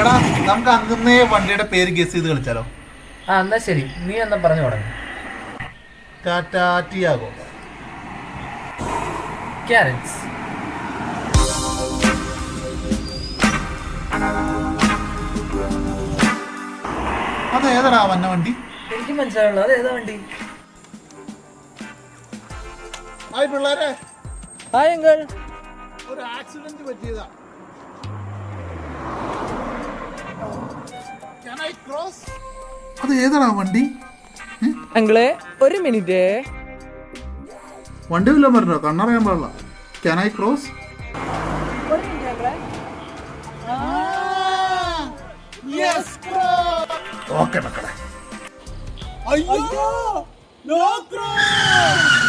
എടാ നമുക്ക് അങ്ങന്നേ വണ്ടിയുടെ പേര് ഗസ് ചെയ്ത് കളിച്ചാലോ? ആ എന്നാ ശരി, നീ എന്നാ പറഞ്ഞു തുടങ്ങി. ടാറ്റാ ടിയാഗോ. ക്യാരറ്റ്സ്. അത് ഏതാടാ വന്ന വണ്ടി? എനിക്ക് മനസ്സിലാവുള്ളൂ, അത് ഏതാ വണ്ടി? ഹായ് പിള്ളേരെ. Hi uncle. ഒരു ആക്സിഡന്റ് പറ്റിയതാ. Can I cross? അത് ഏതാടാ വണ്ടി? അങ്കിളെ ഒരു മിനിറ്റ്. വണ്ടി വല്ലതും പറഞ്ഞോ? കണ്ണറിയാൻ പാടില്ല. Can I cross? ഓക്കെ മക്കളെ. അയ്യോ, നോ ക്രോസ്.